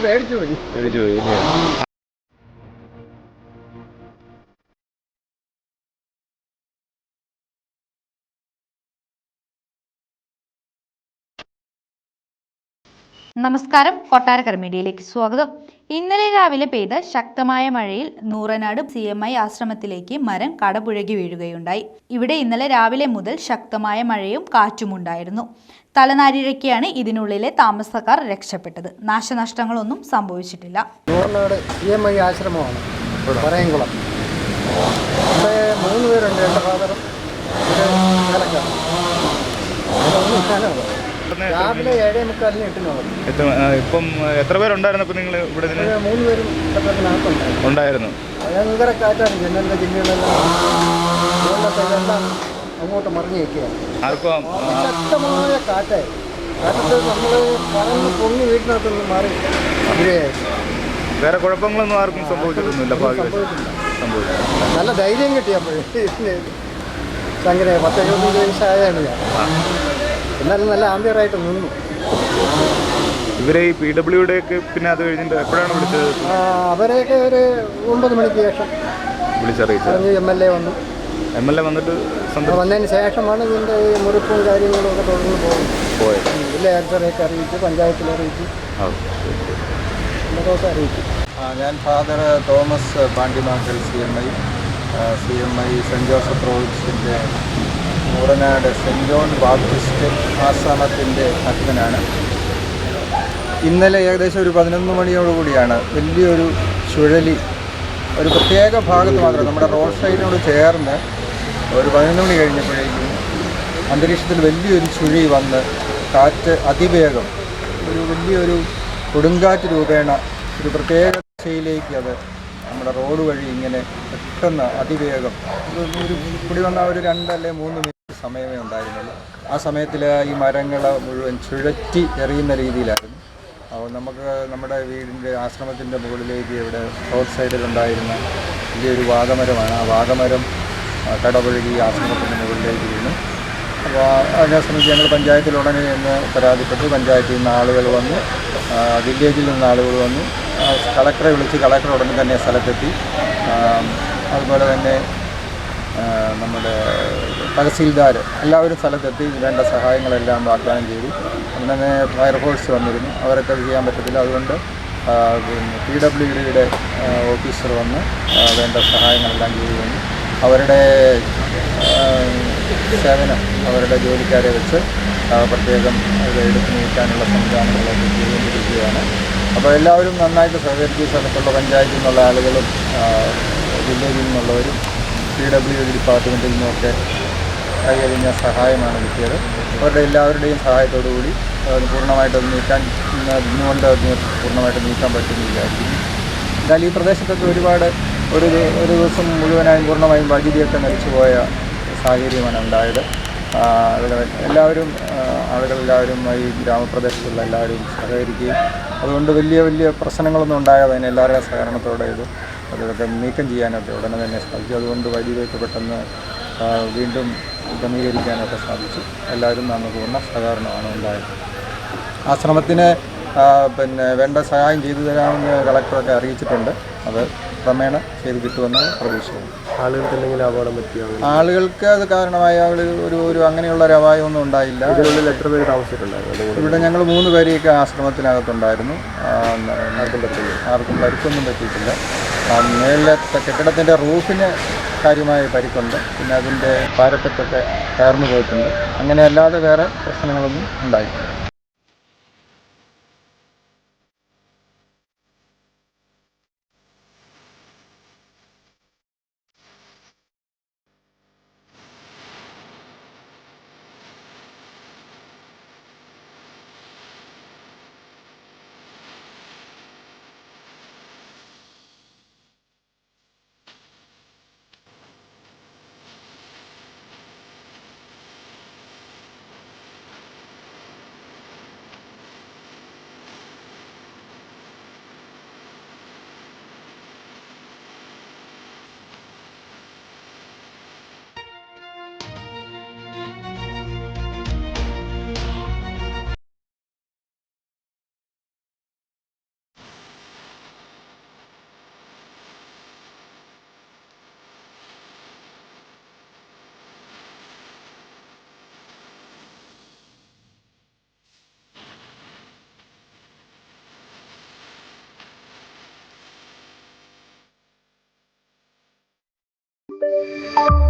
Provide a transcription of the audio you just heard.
പേടിച്ചു പോയി. നമസ്കാരം, കൊട്ടാരക്കര മീഡിയയിലേക്ക് സ്വാഗതം. ഇന്നലെ രാവിലെ പെയ്ത ശക്തമായ മഴയിൽ നൂറനാട് CMI ആശ്രമത്തിലേക്ക് മരം കടപുഴകി വീഴുകയുണ്ടായി. ഇവിടെ ഇന്നലെ രാവിലെ മുതൽ ശക്തമായ മഴയും കാറ്റുമുണ്ടായിരുന്നു. തലനാരിഴയ്ക്കാണ് ഇതിനുള്ളിലെ താമസക്കാർ രക്ഷപ്പെട്ടത്. നാശനഷ്ടങ്ങളൊന്നും സംഭവിച്ചിട്ടില്ല. നൂറനാട് CMI ആശ്രമമാണ് പറയംകുളം. ഇവിടെ 3 പേരുണ്ട്. എൻ്റെ ഫാദറും രാവിലെ 7:45 ഇപ്പം എത്ര പേരുണ്ടായിരുന്നപ്പോൾ നിങ്ങൾ ഇവിടെ? 3 പേരും ഉണ്ടായിരുന്നു. ഭയങ്കര കാറ്റാണ്. ജനലിൻ്റെ ജില്ലകളെല്ലാം അങ്ങോട്ട് മറിഞ്ഞു നിൽക്കുകയാണ്. ശക്തമായ കാറ്റായി. കാറ്റത്ത് നമ്മൾ പറന്ന് പൊങ്ങി വീട്ടിനകത്തൊന്ന് മാറി അവരെയായിരുന്നു. വേറെ കുഴപ്പങ്ങളൊന്നും ആർക്കും സംഭവിച്ചിട്ടൊന്നുമില്ല. നല്ല ധൈര്യം കിട്ടിയപ്പോഴേ അങ്ങനെ 10-70 വയസ്സായാണ് ഞാൻ. എന്നാലും നല്ല ആംബിയറായിട്ട് നിന്നു. ഇവരെ ഈ PWD ഒക്കെ പിന്നെ അത് കഴിഞ്ഞിട്ട് എപ്പോഴാണ് വിളിച്ചത്? അവരെയൊക്കെ ഒരു 9 മണിക്ക് ശേഷം വിളിച്ചറിയിച്ചത്. MLA വന്നു. MLA വന്നിട്ട് വന്നതിന് ശേഷമാണ് ഇതിൻ്റെ ഈ മുറിപ്പും കാര്യങ്ങളും ഒക്കെ തുടർന്ന് പോയത്. വില്ലേജറെയൊക്കെ അറിയിച്ചു, പഞ്ചായത്തിൽ അറിയിച്ചു, എന്നതൊക്കെ അറിയിച്ചു. ഞാൻ Father Thomas Pandimakkal CMI Saint Joseph റോഡ്സിൻ്റെ നൂറനാട് സെൻറ്റ് ജോൺ ബാപ്റ്റിസ്റ്റ് ആശ്രമത്തിൻ്റെ ഭക്തനാണ്. ഇന്നലെ ഏകദേശം ഒരു 11 മണിയോടുകൂടിയാണ് വലിയൊരു ചുഴലി ഒരു പ്രത്യേക ഭാഗത്ത് മാത്രം നമ്മുടെ റോഡ് സൈഡിനോട് ചേർന്ന് ഒരു 11 മണി കഴിഞ്ഞപ്പോഴേക്കും അന്തരീക്ഷത്തിൽ വലിയൊരു ചുഴി വന്ന് കാറ്റ് അതിവേഗം വലിയൊരു കൊടുങ്കാറ്റ് രൂപേണ ഒരു പ്രത്യേക ദിശയിലേക്ക് അത് നമ്മുടെ റോഡ് വഴി ഇങ്ങനെ പെട്ടെന്ന് അതിവേഗം ഒരു കൂടി വന്ന ഒരു 2 അല്ലെങ്കിൽ 3 മിനിറ്റ് സമയമേ ഉണ്ടായിരുന്നുള്ളൂ. ആ സമയത്തിൽ ഈ മരങ്ങൾ മുഴുവൻ ചുഴറ്റി എറിയുന്ന രീതിയിലായിരുന്നു. അപ്പോൾ നമുക്ക് നമ്മുടെ വീടിൻ്റെ ആശ്രമത്തിൻ്റെ മുകളിലേക്ക് ഇവിടെ റോഡ് സൈഡിലുണ്ടായിരുന്ന വലിയൊരു വാഗമരമാണ്. ആ വാഗമരം കടപുഴകി ആശ്രമത്തിൻ്റെ മുകളിലേക്ക് വീണു. അപ്പോൾ അതിനെ സംബന്ധിച്ച് ഞങ്ങൾ പഞ്ചായത്തിൽ ഉടനെ എന്ന് പരാതിപ്പെട്ടു. പഞ്ചായത്തിൽ നിന്ന് ആളുകൾ വന്നു, വില്ലേജിൽ നിന്ന് ആളുകൾ വന്നു. കളക്ടറെ വിളിച്ച് കളക്ടർ ഉടനെ തന്നെ സ്ഥലത്തെത്തി. അതുപോലെ തന്നെ നമ്മുടെ തഹസീൽദാർ എല്ലാവരും സ്ഥലത്തെത്തി വേണ്ട സഹായങ്ങളെല്ലാം വാഗ്ദാനം ചെയ്തു. അങ്ങനെ ഫയർഫോഴ്സ് വന്നിരുന്നു. അവരൊക്കെ ചെയ്യാൻ പറ്റത്തില്ല. അതുകൊണ്ട് PWDയുടെ ഓഫീസർ വന്ന് വേണ്ട സഹായങ്ങളെല്ലാം ചെയ്തു തന്നു. അവരുടെ സേവനം അവരുടെ ജോലിക്കാരെ വെച്ച് പ്രത്യേകം അത് എടുത്തു നീക്കാനുള്ള സംവിധാനങ്ങളൊക്കെ ചെയ്തുകൊണ്ടിരിക്കുകയാണ്. അപ്പോൾ എല്ലാവരും നന്നായിട്ട് സഹകരിച്ച് സ്ഥലത്തുള്ള പഞ്ചായത്തിൽ നിന്നുള്ള ആളുകളും വില്ലേജിൽ നിന്നുള്ളവരും PWD ഡിപ്പാർട്ട്മെൻറ്റിൽ നിന്നൊക്കെ കൈകഴിഞ്ഞ സഹായമാണ് കിട്ടിയത്. അവരുടെ എല്ലാവരുടെയും സഹായത്തോടു കൂടി പൂർണ്ണമായിട്ടത് നീക്കാൻ ഇന്നുകൊണ്ട് അത് പൂർണ്ണമായിട്ട് നീക്കാൻ പറ്റുമെന്ന് വിചാരിക്കുന്നു. എന്നാൽ ഈ പ്രദേശത്തൊക്കെ ഒരുപാട് ഒരു ദിവസം മുഴുവനായും പൂർണ്ണമായും വൈദ്യുതിയൊക്കെ നശിച്ചുപോയ സാഹചര്യമാണ് ഉണ്ടായത്. ആളുകളെല്ലാവരും ഈ ഗ്രാമപ്രദേശത്തുള്ള എല്ലാവരും സഹകരിക്കുകയും അതുകൊണ്ട് വലിയ പ്രശ്നങ്ങളൊന്നും ഉണ്ടാകാതെ തന്നെ എല്ലാവരുടെയും സഹകരണത്തോടെ അതൊക്കെ നീക്കം ചെയ്യാനൊക്കെ ഉടനെ തന്നെ സാധിച്ചു. അതുകൊണ്ട് വൈദ്യുതിയൊക്കെ പെട്ടെന്ന് വീണ്ടും ക്രമീകരിക്കാനൊക്കെ സാധിച്ചു. എല്ലാവരും നമുക്ക് പൂർണ്ണ സഹകരണമാണ് ഉണ്ടായത്. ആശ്രമത്തിന് വേണ്ട സഹായം ചെയ്തു തരാമെന്ന് കളക്ടറൊക്കെ അറിയിച്ചിട്ടുണ്ട്. അത് ക്രമേണ ചെയ്ത് കിട്ടുമെന്ന് പ്രതീക്ഷയാണ്. ആളുകൾക്ക് എന്തെങ്കിലും അപകടം പറ്റിയോ? ആളുകൾക്ക് അത് കാരണമായ ഒരു അങ്ങനെയുള്ള ഒരു അപായമൊന്നും ഉണ്ടായില്ല. ഇതിനുള്ളിൽ എത്ര പേര് താമസിച്ചിട്ടുണ്ടായിരുന്നു? ഇവിടെ ഞങ്ങൾ 3 പേരെയൊക്കെ ആശ്രമത്തിനകത്തുണ്ടായിരുന്നു. ആർക്കും പരിക്കൊന്നും പറ്റിയിട്ടില്ല. മേളിലത്തെ കെട്ടിടത്തിൻ്റെ റൂഫിന് കാര്യമായ പരിക്കുണ്ട്. പിന്നെ അതിൻ്റെ പാരപ്പറ്റൊക്കെ കയർന്നു പോയിട്ടുണ്ട്. അങ്ങനെ അല്ലാതെ വേറെ പ്രശ്നങ്ങളൊന്നും ഉണ്ടായിട്ടില്ല. ഓക്കെ.